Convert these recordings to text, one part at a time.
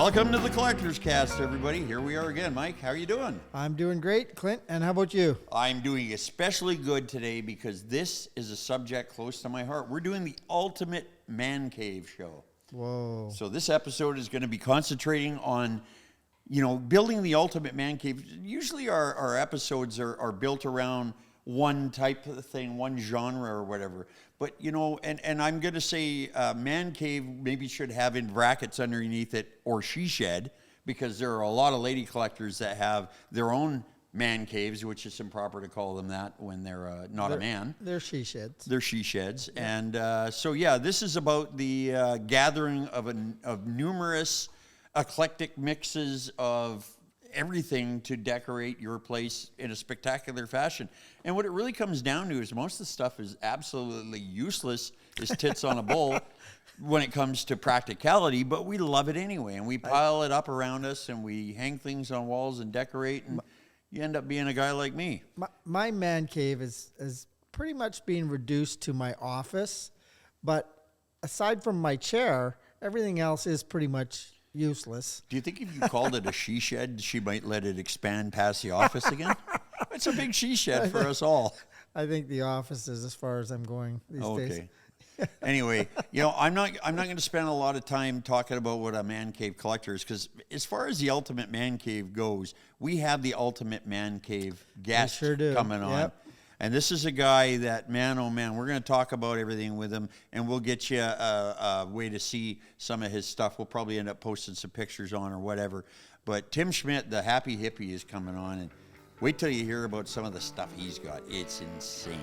Welcome to the Collector's Cast, everybody. Here we are again. Mike, how are you doing? I'm doing great, Clint, and how about you? I'm doing especially good today because this is a subject close to my heart. We're doing the Ultimate Man Cave show. Whoa. So this episode is going to be concentrating on, building the Ultimate Man Cave. Usually our episodes are built around one type of thing, one genre or whatever. But, and I'm going to say man cave maybe should have in brackets underneath it or she shed, because there are a lot of lady collectors that have their own man caves, which is improper to call them that when they're not a man. They're she sheds. They're she sheds. Yeah. And this is about the gathering of numerous eclectic mixes of everything to decorate your place in a spectacular fashion. And what it really comes down to is most of the stuff is absolutely useless as tits on a bull when it comes to practicality, but we love it anyway. And we pile it up around us and we hang things on walls and decorate, and you end up being a guy like me. My man cave is pretty much being reduced to my office, but aside from my chair, everything else is pretty much useless. Do you think if you called it a she shed, she might let it expand past the office again? It's a big she shed for us all. I think the office is as far as I'm going these days. Okay. Anyway, I'm not going to spend a lot of time talking about what a man cave collector is, because as far as the Ultimate Man Cave goes, we have the Ultimate Man Cave guest coming on. Yep. And this is a guy that, man, oh man, we're going to talk about everything with him, and we'll get you a way to see some of his stuff. We'll probably end up posting some pictures on or whatever. But Tim Shmidt, the Happy Hippie, is coming on, and wait till you hear about some of the stuff he's got. It's insane.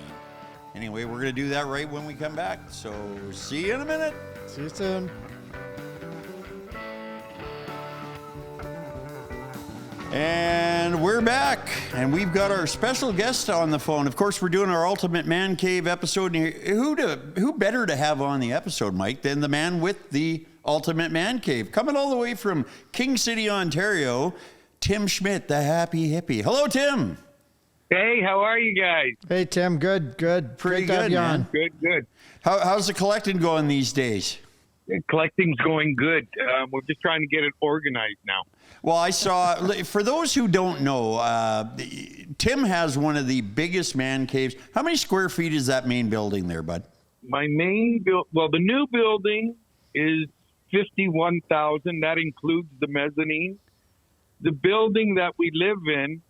Anyway, we're going to do that right when we come back. So see you in a minute. See you soon. And we're back, and we've got our special guest on the phone. Of course, we're doing our Ultimate Man Cave episode. Who better to have on the episode, Mike, than the man with the Ultimate Man Cave? Coming all the way from King City, Ontario, Tim Schmidt, the Happy Hippie. Hello, Tim. Hey, how are you guys? Hey, Tim. Good. Pretty good, man. Good. How's the collecting going these days? Collecting's going good. We're just trying to get it organized now. Well, I saw, for those who don't know, Tim has one of the biggest man caves. How many square feet is that main building there, bud? My main the new building is 51,000. That includes the mezzanine. The building that we live in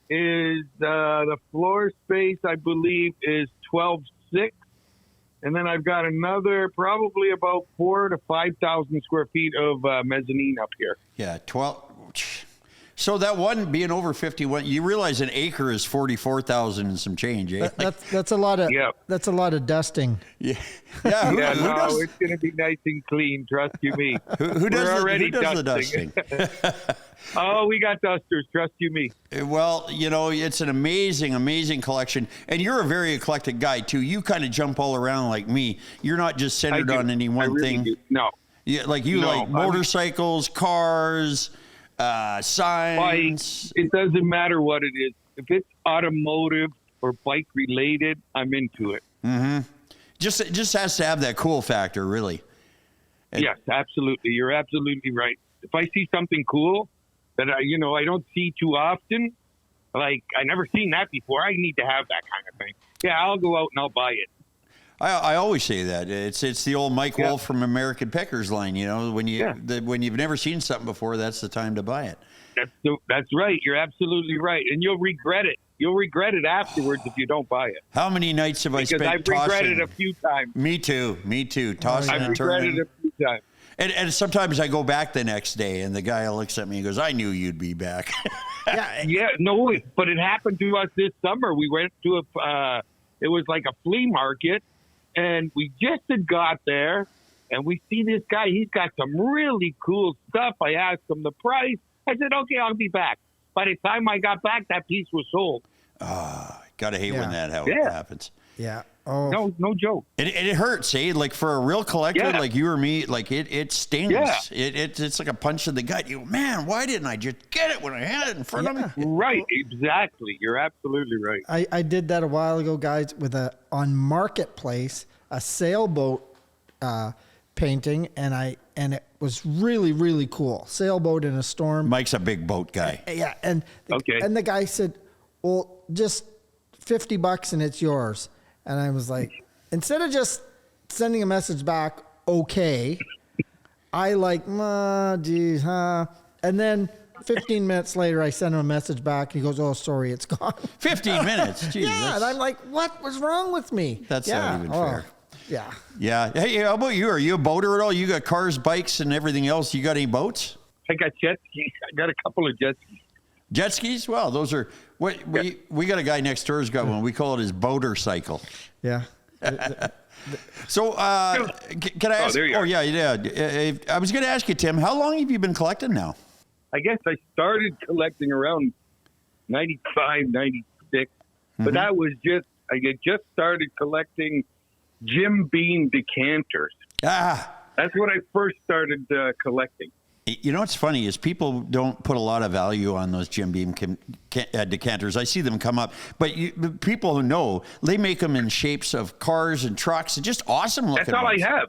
is the floor space, I believe, is 12.6. And then I've got another probably about 4,000 to 5,000 square feet of mezzanine up here. Yeah, 12. So that one being over 51, you realize an acre is 44,000 and some change, eh? That's a lot of that's a lot of dusting. Yeah. It's going to be nice and clean. Trust you me. Who does the dusting? Oh, we got dusters. Trust you me. Well, it's an amazing collection, and you're a very eclectic guy too. You kind of jump all around like me. You're not just centered on any one thing. Do. No. Yeah, like motorcycles, cars, signs. Bikes. It doesn't matter what it is. If it's automotive or bike related, I'm into it. Mm-hmm. It just has to have that cool factor, really. Yes, absolutely. You're absolutely right. If I see something cool that I don't see too often, like I never seen that before, I need to have that kind of thing. Yeah, I'll go out and I'll buy it. I always say that it's the old Mike Wolf from American Pickers line. When you've never seen something before, that's the time to buy it. That's right. You're absolutely right, and you'll regret it. You'll regret it afterwards if you don't buy it. How many nights have I spent tossing? Because I've regretted it a few times. Me too. Tossing and turning. I've regretted it a few times. And sometimes I go back the next day, and the guy looks at me and goes, "I knew you'd be back." But it happened to us this summer. We went to it was like a flea market, and we just had got there, and we see this guy. He's got some really cool stuff. I asked him the price. I said, "Okay, I'll be back." By the time I got back, that piece was sold. Gotta hate when that happens. Yeah. Oh. No joke. It hurts, eh? Like for a real collector like you or me, like it stings. Yeah. It's like a punch in the gut. Man, why didn't I just get it when I had it in front of me? Right, exactly. You're absolutely right. I did that a while ago, guys, with on Marketplace, a sailboat painting, and it was really, really cool. Sailboat in a storm. Mike's a big boat guy. Yeah, and Okay. and the guy said, "Well, just $50 and it's yours." And I was like, instead of just sending a message back, okay, I like, geez, huh? And then 15 minutes later, I sent him a message back. He goes, "Oh, sorry, it's gone." 15 minutes. Jeez, Yeah, and I'm like, what was wrong with me? That's yeah. not even fair. Yeah. Yeah. Hey, how about you? Are you a boater at all? You got cars, bikes, and everything else. You got any boats? I got jet skis. I got a couple of jet skis. Jet skis? Well, those are. We got a guy next door who's got one. We call it his boater cycle. Yeah. So, can I ask? there you are. Yeah. I was going to ask you, Tim. How long have you been collecting now? I guess I started collecting around 95, 96, but that was I had just started collecting Jim Beam decanters. Ah. That's when I first started collecting. You know what's funny is people don't put a lot of value on those Jim Beam decanters. I see them come up, but people who know, they make them in shapes of cars and trucks and just awesome looking. That's all ones. I have.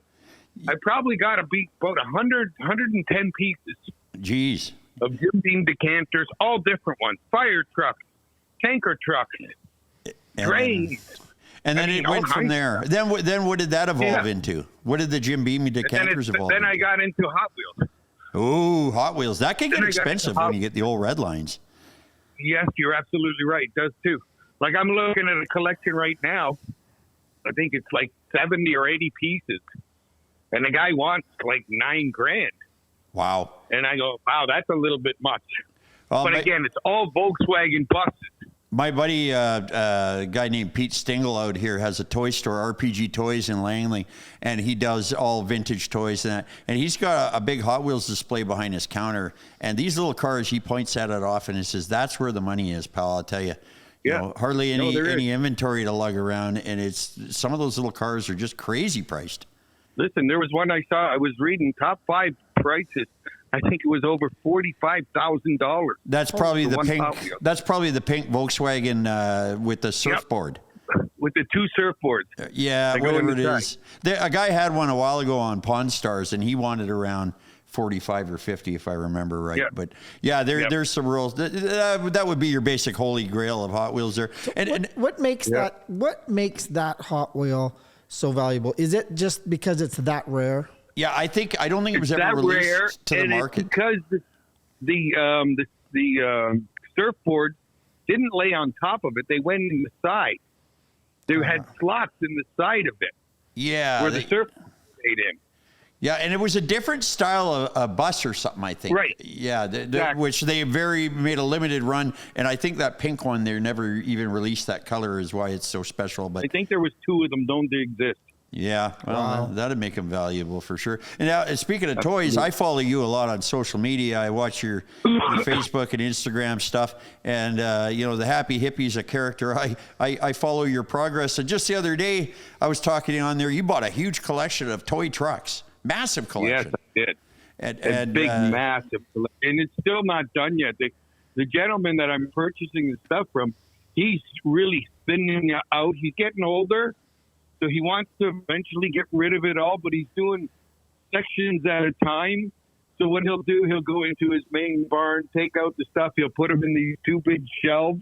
I probably got about 100, 110 pieces Jeez. of Jim Beam decanters, all different ones. Fire trucks, tanker trucks, trains. And then it went from there. Then what did that evolve Yeah. into? What did the Jim Beam decanters evolve Then I into? got into Hot Wheels. Ooh, Hot Wheels. That can Then get I got expensive Hot- when you get the old red lines. Yes, you're absolutely right. It does too. Like I'm looking at a collection right now. I think it's like 70 or 80 pieces. And the guy wants like $9,000. Wow. And I go, wow, that's a little bit much. Well, But again, it's all Volkswagen buses. my buddy, a guy named Pete Stingle out here, has a toy store, RPG Toys in Langley, and he does all vintage toys and that. And he's got a big Hot Wheels display behind his counter. And these little cars, he points at it often and says, "That's where the money is, pal. I'll tell you." Yeah. You know, hardly No, there any is. inventory to lug around, and it's some of those little cars are just crazy priced. Listen, there was one I saw. I was reading top 5 prices. I think it was over $45,000. That's probably for the one pink. Hot Wheel. That's probably the pink Volkswagen with the surfboard. With the 2 surfboards. Yeah, They go whatever it inside. is. A guy had one a while ago on Pawn Stars, and he wanted around 45 or 50, if I remember right. Yeah. But yeah, there's some rules. That would be your basic holy grail of Hot Wheels there. And What makes that Hot Wheel so valuable? Is it just because it's that rare? yeah, I don't think it was It's ever that released rare, to the and it's market. because the surfboard didn't lay on top of it. They went in the side. They had slots in the side of it Yeah, where the surfboard stayed in. yeah, and it was a different style of a bus or something, I think. Right. Yeah, Exactly. which they made a limited run, and I think that pink one they never even released that color is why it's so special. But I think there was 2 of them. Don't they exist? yeah, well, Wow. that'd make them valuable for sure. And now, speaking of toys, I follow you a lot on social media. I watch your Facebook and Instagram stuff, and the Happy Hippie is a character. I follow your progress. And just the other day, I was talking to you on there. You bought a huge collection of toy trucks, massive Yes, collection. I did. And Big, massive, and it's still not done yet. The gentleman that I'm purchasing the stuff from, he's really thinning out. He's getting older, so he wants to eventually get rid of it all, but he's doing sections at a time. So what he'll do, he'll go into his main barn, take out the stuff, he'll put them in these 2 big shelves,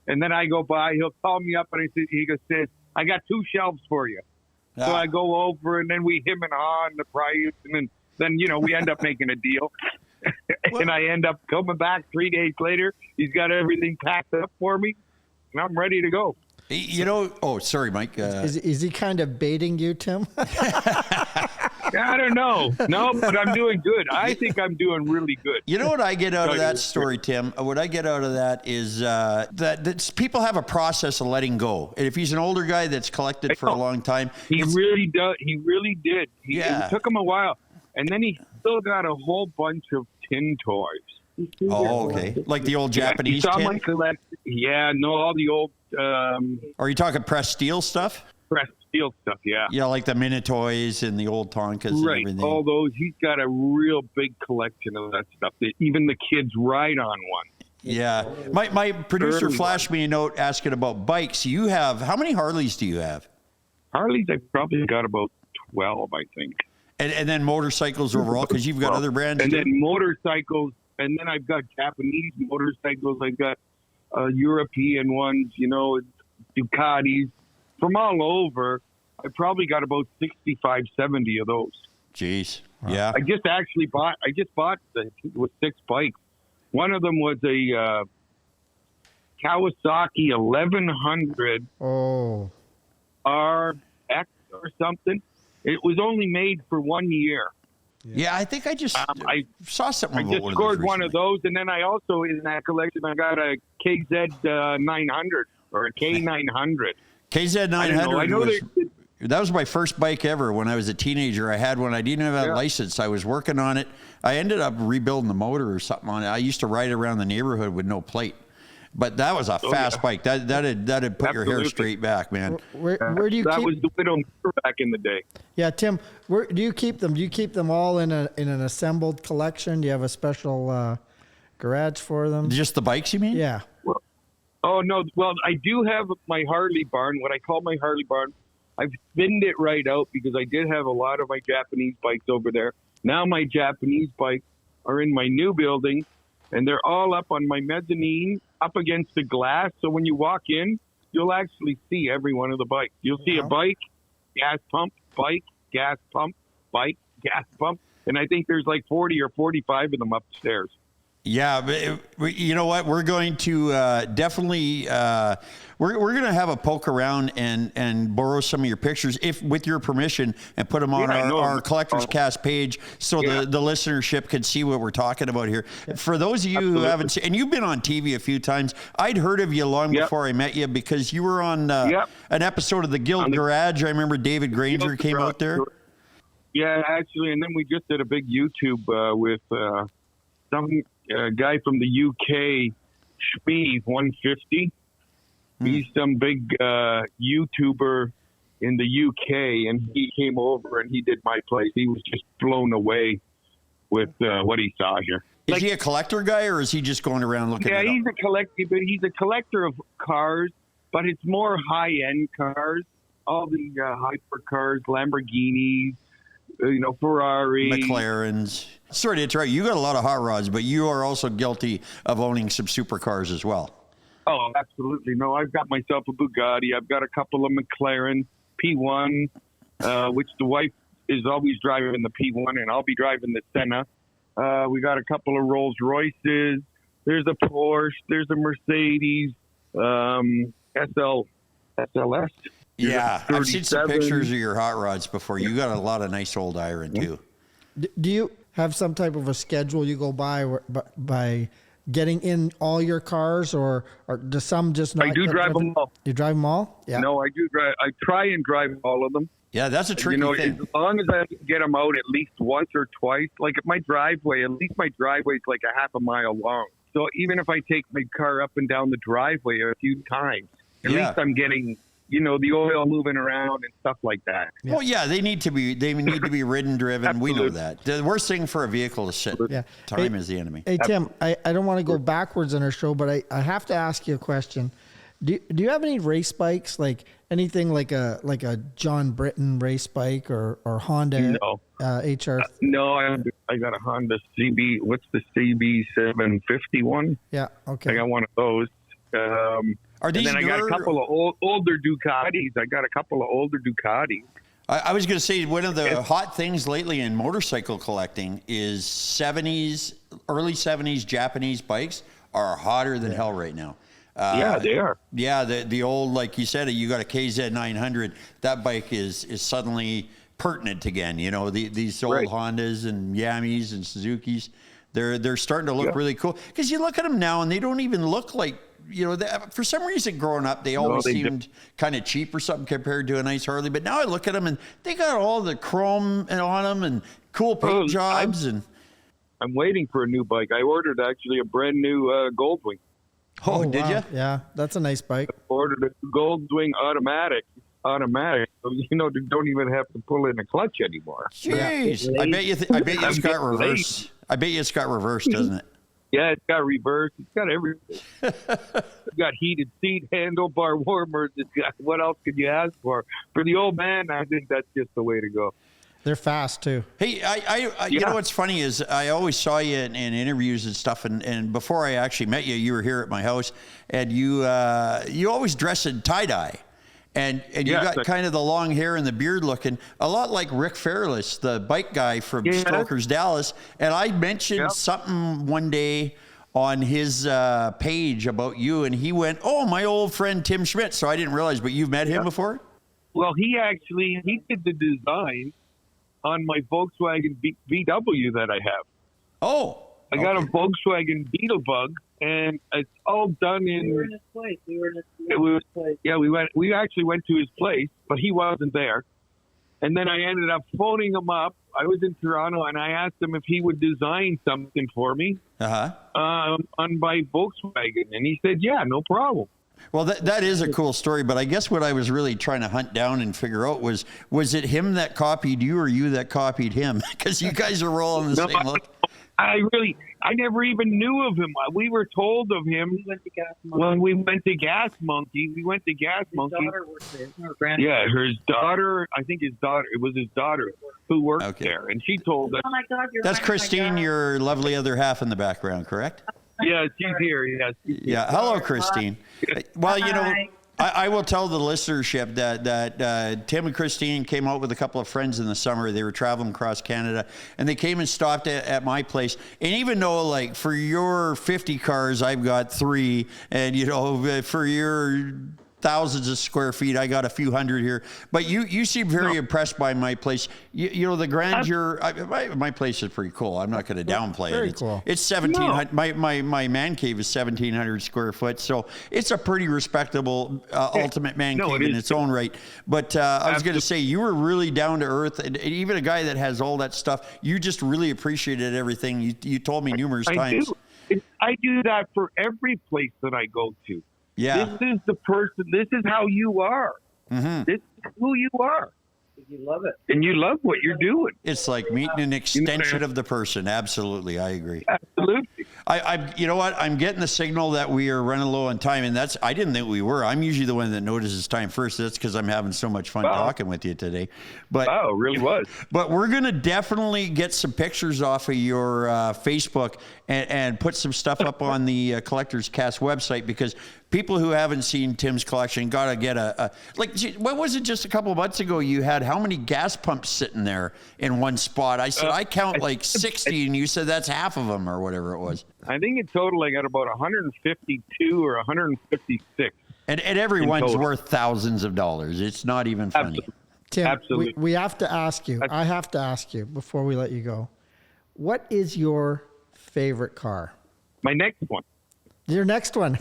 and then I go by, he'll call me up, and he says, "I got 2 shelves for you." So I go over, and then we him and haw on the price, and then we end up making a deal. And I end up coming back 3 days later. He's got everything packed up for me, and I'm ready to go. Oh, sorry, Mike. Is he kind of baiting you, Tim? I don't know. No, but I'm doing good. I think I'm doing really good. You know what I get out of Tell you that the story, Tim? What I get out of that is that people have a process of letting go. And if he's an older guy that's collected for a long time, He really does. He really did. Yeah. It took him a while, and then he still got a whole bunch of tin toys. oh, okay, like the old You Japanese saw tin. my collection. Yeah, no, all the old Are you talking pressed steel stuff? pressed steel stuff. Yeah. Yeah, like the Minitoys and the old Tonkas Right, and everything. all those. He's got a real big collection of that stuff. That even the kids ride on one. Yeah, my producer Early flashed me a note asking about bikes. How many Harleys do you have? Harleys, I probably got about 12, I think. And then motorcycles overall, because you've got other brands. And too? then motorcycles, and then I've got Japanese motorcycles. I've got European ones, Ducatis from all over. I probably got about 65, 70 of those. Jeez. Yeah. I just bought, I think it was 6 bikes. One of them was a Kawasaki 1100 RX or something. It was only made for 1 year. Yeah, I think I just I saw something I about just one scored of those one of recently. those, and then I also, in that collection, I got a KZ 900 or a K900. KZ I don't know. 900 I know was... That was my first bike ever when I was a teenager. I had one. I didn't have a license. I was working on it. I ended up rebuilding the motor or something on it. I used to ride around the neighborhood with no plate. But that was a fast bike. That'd put your hair straight back, man. Where do you that keep? was the Widow motor back in the day. Yeah, Tim. Where do you keep them? Do you keep them all in an assembled collection? Do you have a special garage for them? Just the bikes, you mean? Yeah. Oh, no. Well, I do have my Harley barn, what I call my Harley barn. I've thinned it right out because I did have a lot of my Japanese bikes over there. Now my Japanese bikes are in my new building, and they're all up on my mezzanine, up against the glass. So when you walk in, you'll actually see every one of the bikes. You'll see a bike, gas pump, bike, gas pump, bike, gas pump. And I think there's like 40 or 45 of them upstairs. Yeah, but you know what? We're going to definitely we're going to have a poke around and borrow some of your pictures, if with your permission, and put them on our Collectors Cast page so the listenership can see what we're talking about here. For those of you who haven't seen, and you've been on TV a few times, I'd heard of you long before I met you because you were on an episode of the Guild Garage. I remember David Granger came out there. Yeah, actually, and then we just did a big YouTube with some guy from the UK, Shmidt 150. He's some big YouTuber in the UK, and he came over and he did my place. He was just blown away with what he saw here. Is he a collector guy, or is he just going around looking? Yeah, he's a collector of cars, but it's more high-end cars. All the hypercars, Lamborghinis, Ferrari, McLarens. Sorry to interrupt. You got a lot of hot rods, but you are also guilty of owning some supercars as well. Oh, absolutely. No, I've got myself a Bugatti. I've got a couple of McLaren P1, which the wife is always driving the P1, and I'll be driving the Senna. We got a couple of Rolls Royces. There's a Porsche. There's a Mercedes SLS. Yeah, I've seen some pictures of your hot rods before. You got a lot of nice old iron too. Do you have some type of a schedule you go by getting in all your cars, or do some just not? I do drive them all. You drive them all? Yeah. No, I do drive. I try and drive all of them. Yeah, that's a tricky thing. As long as I get them out at least once or twice, like at my driveway, at least my driveway is like a half a mile long. So even if I take my car up and down the driveway a few times, at least I'm getting, the oil moving around and stuff like that. Well, yeah, they need to be ridden, driven. We know that. The worst thing for a vehicle is sit. Yeah. Time is the enemy. Hey, Tim, I don't want to go backwards in our show, but I have to ask you a question. Do you have any race bikes, like anything like a John Britton race bike or Honda HR? No, I got a Honda CB. What's the CB 751? Yeah, okay. I got one of those. Are these and then I got a couple of older Ducatis. I was going to say, one of the hot things lately in motorcycle collecting is early 70s Japanese bikes are hotter than hell right now. Yeah, they are. Yeah, the old, like you said, you got a KZ 900. That bike is suddenly pertinent again. These old Hondas and Yamis and Suzukis, they're starting to look really cool. Because you look at them now and they don't even look like, for some reason growing up, they always seemed kind of cheap or something compared to a nice Harley. But now I look at them and they got all the chrome on them and cool paint jobs. I'm waiting for a new bike. I ordered actually a brand new Goldwing. Oh, did you? Yeah, that's a nice bike. I ordered a Goldwing automatic. So they don't even have to pull in a clutch anymore. Jeez, I bet you it's got reverse. I bet you it's got reverse, doesn't it? Yeah, it's got reverse. It's got everything. It's got heated seat, handlebar warmers. It's got, what else could you ask for? For the old man, I think that's just the way to go. They're fast too. Hey, you know what's funny is I always saw you in interviews and stuff, and before I actually met you, you were here at my house, and you always dress in tie-dye. And you got kind of the long hair and the beard looking, a lot like Rick Fairless, the bike guy from Strokers Dallas. And I mentioned something one day on his page about you, and he went, "Oh, my old friend Tim Shmidt." So I didn't realize, but you've met him before? Well, he did the design on my Volkswagen VW that I have. Oh. I got a Volkswagen Beetlebug, and it's all done in. We were in his place. Yeah, we actually went to his place, but he wasn't there. And then I ended up phoning him up. I was in Toronto, and I asked him if he would design something for me on my Volkswagen, and he said, "Yeah, no problem." Well, that is a cool story, but I guess what I was really trying to hunt down and figure out was it him that copied you or you that copied him? Because you guys are rolling the same look. I never even knew of him. We were told of him when we went to Gas Monkey. We went to Gas Monkey. His daughter worked there. Yeah, his daughter, it was his daughter who worked there. And she told us. Oh, my God. That's Christine, your lovely other half in the background, correct? Yeah, she's here. Yes. Yeah. Hello, Christine. Well, you know, I will tell the listenership that Tim and Christine came out with a couple of friends in the summer. They were traveling across Canada, and they came and stopped at my place. And even though, like, for your 50 cars, I've got 3, and, you know, for your thousands of square feet, I got a few hundred here. But you seem very impressed by my place. You know, the grandeur. My place is pretty cool. I'm not going to downplay very it. Cool. It's 1,700. My man cave is 1,700 square foot, so it's a pretty respectable ultimate man cave in its own right. But I was going to say, you were really down to earth, and even a guy that has all that stuff, you just really appreciated everything. You told me numerous times. I do that for every place that I go to. Yeah. This is the person. This is how you are. Mm-hmm. This is who you are. You love it. And you love what you're doing. It's like meeting an extension of the person. Absolutely. I agree. Absolutely. You know what? I'm getting the signal that we are running low on time, and I didn't think we were. I'm usually the one that notices time first. That's because I'm having so much fun talking with you today. But it really was. But we're going to definitely get some pictures off of your Facebook and put some stuff up on the Collectors Cast website, because people who haven't seen Tim's collection got to get what was it just a couple of months ago? You had how many gas pumps sitting there in one spot? I said, I count like 60, and you said that's half of them or whatever it was. I think in total I got about 152 or 156. And every one's worth thousands of dollars. It's not even funny. Absolutely. Tim, Absolutely. we have to ask you. I have to ask you before we let you go. What is your favorite car? My next one. Your next one.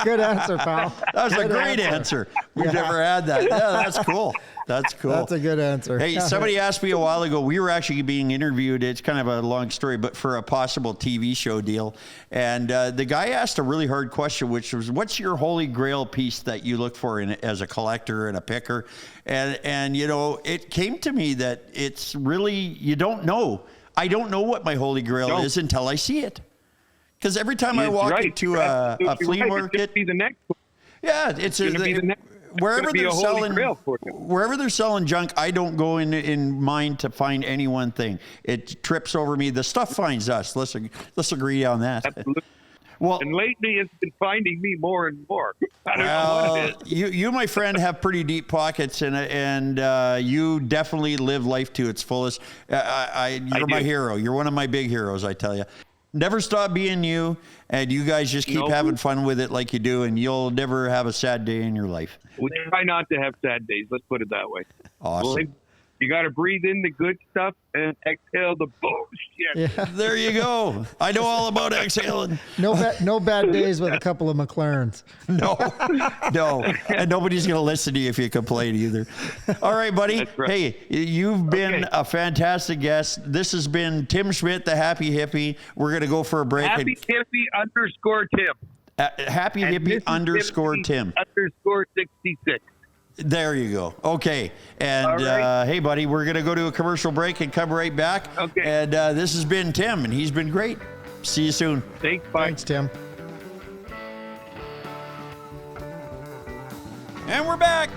Good answer, pal. That was a great answer. We've never had that. Yeah, that's cool. That's cool. That's a good answer. Hey, somebody asked me a while ago, we were actually being interviewed. It's kind of a long story, but for a possible TV show deal. And the guy asked a really hard question, which was, what's your holy grail piece that you look for as a collector and a picker? And you know, it came to me that it's really, you don't know. I don't know what my holy grail is until I see it. Because every time I walk into a flea market, be the next one. Yeah, it's wherever they're selling junk, I don't go in mind to find any one thing. It trips over me. The stuff finds us. Let's agree on that. Absolutely. Well, and lately it's been finding me more and more. I don't know what it is. You, my friend, have pretty deep pockets, and you definitely live life to its fullest. You're my hero. You're one of my big heroes, I tell you. Never stop being you, and you guys just keep having fun with it like you do, and you'll never have a sad day in your life. We try not to have sad days. Let's put it that way. Awesome. Well, you got to breathe in the good stuff and exhale the bullshit. Yeah. There you go. I know all about exhaling. No bad days with a couple of McLarens. No. And nobody's going to listen to you if you complain either. All right, buddy. That's right. Hey, you've been a fantastic guest. This has been Tim Shmidt, the Happy Hippie. We're going to go for a break. Happy Hippie _ Tim. Happy Hippie _ Tim. _ 66. There you go. Okay. And hey, buddy, we're going to go to a commercial break and come right back. Okay. And this has been Tim, and he's been great. See you soon. Thanks. Bye. Thanks, Tim. And we're back.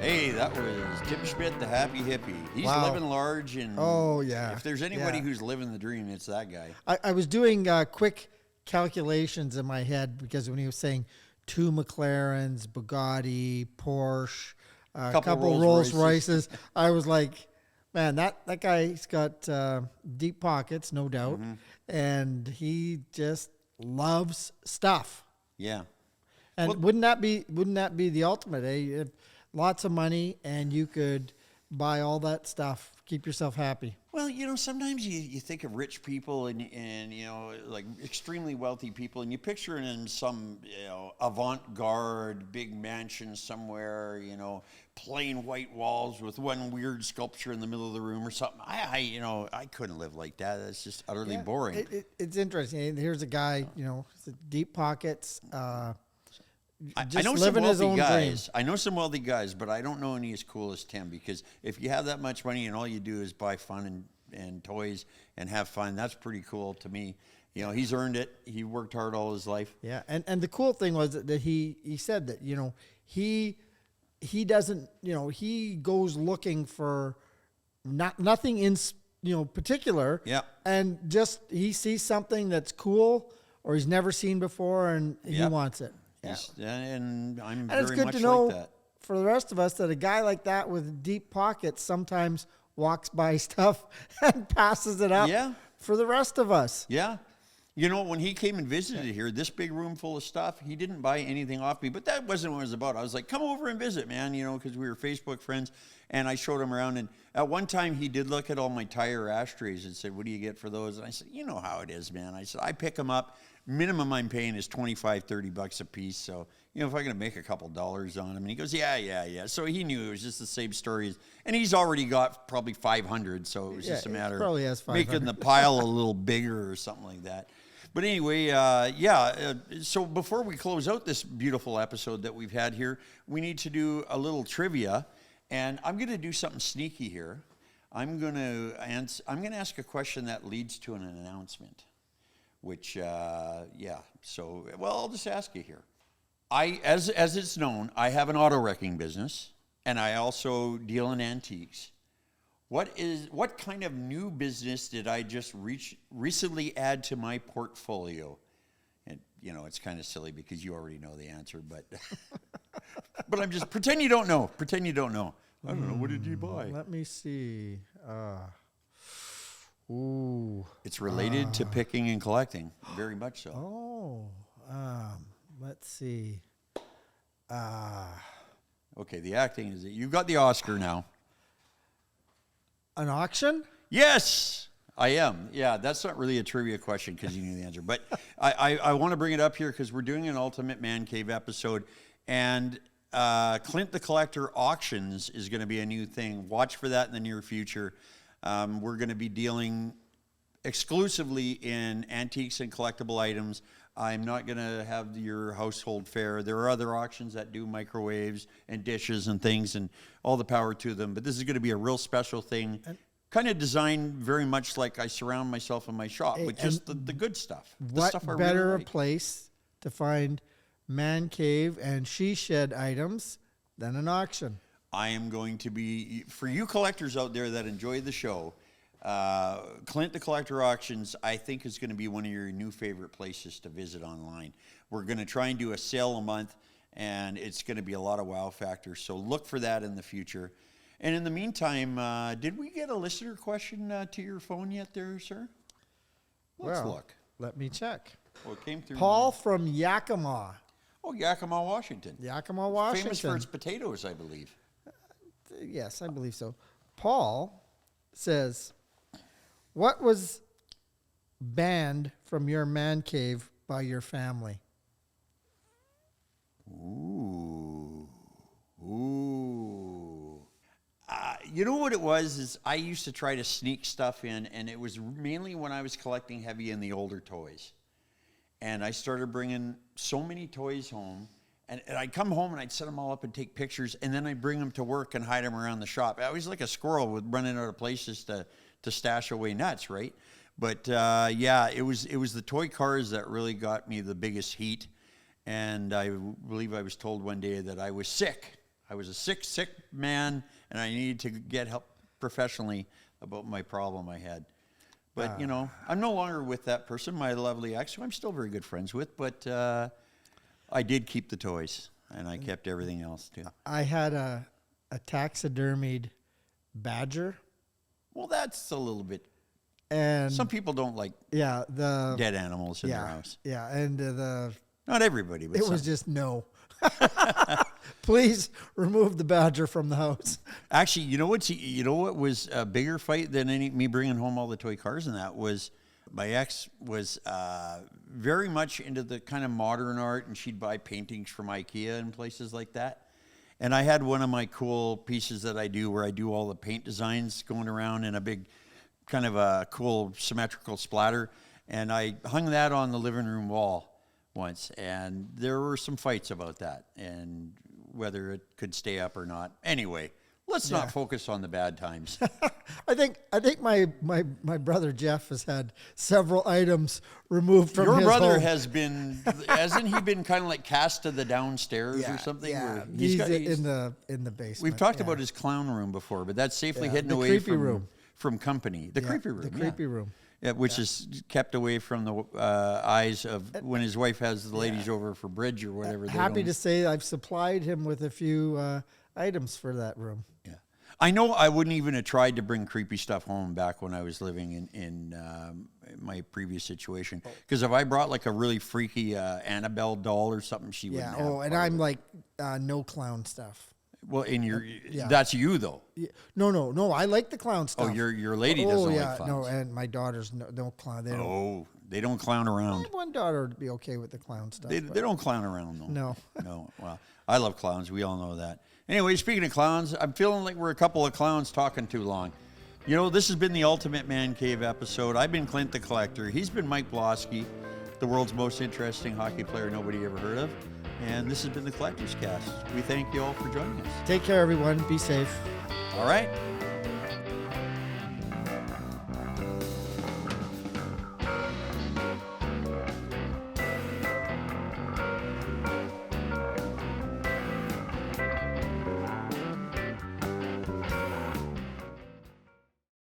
Hey, that was Tim Shmidt, the Happy Hippie. He's Wow. living large, and Oh, yeah. if there's anybody Yeah. who's living the dream, it's that guy. I was doing quick calculations in my head because when he was saying 2 McLarens, Bugatti, Porsche, a couple Rolls Royces, I was like, man, that guy's got deep pockets, no doubt, and he just loves stuff. Yeah. And Well- wouldn't that be the ultimate? Eh? Lots of money, and you could buy all that stuff. Keep yourself happy. Well, sometimes you think of rich people and like extremely wealthy people, and you picture in some avant-garde big mansion somewhere, plain white walls with one weird sculpture in the middle of the room or something. I couldn't live like that. That's just utterly boring. It's interesting. Here's a guy, deep pockets. I Just know some living his wealthy own guys. dream. I know some wealthy guys, but I don't know any as cool as Tim, because if you have that much money and all you do is buy fun and toys and have fun, that's pretty cool to me. He's earned it. He worked hard all his life. Yeah, and the cool thing was that he said that he doesn't he goes looking for nothing in particular. Yeah. And just he sees something that's cool or he's never seen before and he Yeah. wants it. Yeah. And I'm And it's very good much to know like that. for the rest of us that a guy like that with deep pockets sometimes walks by stuff and passes it up Yeah. for the rest of us. Yeah. When he came and visited here, this big room full of stuff, he didn't buy anything off me, but that wasn't what it was about. I was like, come over and visit, man, because we were Facebook friends, and I showed him around. And at one time, he did look at all my tire ashtrays and said, what do you get for those? And I said, you know how it is, man. I said, I pick them up. Minimum I'm paying is $25-$30 a piece. So, if I'm going to make a couple dollars on them. And he goes, yeah. So he knew it was just the same story. And he's already got probably 500. So it was just a he matter probably has of 500. making the pile a little bigger or something like that. But anyway, so before we close out this beautiful episode that we've had here, we need to do a little trivia. And I'm going to do something sneaky here. I'm going to ask a question that leads to an announcement. Which, so, I'll just ask you here. As it's known, I have an auto wrecking business, and I also deal in antiques. What kind of new business did I just recently add to my portfolio? And, it's kind of silly because you already know the answer, but, but I'm just, pretend you don't know. I don't know. What did you buy? Let me see. Ooh. It's related to picking and collecting, very much so. Let's see. Okay, the acting is it. You got the Oscar now. An auction? Yes, I am. Yeah, that's not really a trivia question because you knew the answer. But I want to bring it up here because we're doing an Ultimate Man Cave episode. And Clint the Collector Auctions is going to be a new thing. Watch for that in the near future. We're going to be dealing exclusively in antiques and collectible items. I'm not going to have your household fare. There are other auctions that do microwaves and dishes and things, and all the power to them. But this is going to be a real special thing, kind of designed very much like I surround myself in my shop with just the good stuff. The What stuff I better really a like. place to find man cave and she shed items than an auction? I am going to be, for you collectors out there that enjoy the show, Clint the Collector Auctions, I think, is going to be one of your new favorite places to visit online. We're going to try and do a sale a month, and it's going to be a lot of wow factors. So look for that in the future. And in the meantime, did we get a listener question to your phone yet there, sir? Let's look. Let me check. Well, it came through. Paul from Yakima. Oh, Yakima, Washington. Yakima, Washington. Famous for its potatoes, I believe. Yes, I believe so. Paul says, what was banned from your man cave by your family? Ooh. You know what it was is I used to try to sneak stuff in, and it was mainly when I was collecting heavy in the older toys. And I started bringing so many toys home, and I'd come home and I'd set them all up and take pictures, and then I'd bring them to work and hide them around the shop. I was like a squirrel with running out of places to stash away nuts, right? But it was the toy cars that really got me the biggest heat. And I believe I was told one day that I was sick I was a sick man, and I needed to get help professionally about my problem I had. But, I'm no longer with that person, my lovely ex, who I'm still very good friends with, but I did keep the toys, and I kept everything else, too. I had a taxidermied badger. Well, that's a little bit... And some people don't like dead animals in their house. Yeah, and not everybody, but it was just no. Please remove the badger from the house. Actually, you know what was a bigger fight than me bringing home all the toy cars, and that was my ex was very much into the kind of modern art, and she'd buy paintings from IKEA and places like that. And I had one of my cool pieces that I do where I do all the paint designs going around in a big kind of a cool symmetrical splatter, and I hung that on the living room wall once, and there were some fights about that and whether it could stay up or not. Anyway, let's not focus on the bad times. I think my brother Jeff has had several items removed from Your his brother home. hasn't he been kind of like cast to the downstairs or something? Yeah, where he's in the basement. We've talked about his clown room before, but that's safely hidden The away creepy room. from company. The creepy room. The creepy room. Yeah, which is kept away from the eyes of when his wife has the ladies over for bridge or whatever. Happy to say I've supplied him with a few items for that room. Yeah, I know I wouldn't even have tried to bring creepy stuff home back when I was living in my previous situation. Because if I brought like a really freaky Annabelle doll or something, she wouldn't have. Oh, and I'm like no clown stuff. Well, that's you though. Yeah. No. I like the clown stuff. Oh, your lady doesn't like clowns. No, and my daughters no clown. They don't. They don't clown around. One daughter would be okay with the clown stuff. They don't clown around though. No. No. Well, I love clowns. We all know that. Anyway, speaking of clowns, I'm feeling like we're a couple of clowns talking too long. This has been the Ultimate Man Cave episode. I've been Clint the Collector. He's been Mike Bloski, the world's most interesting hockey player nobody ever heard of. And this has been the Collector's Cast. We thank you all for joining us. Take care, everyone. Be safe. All right.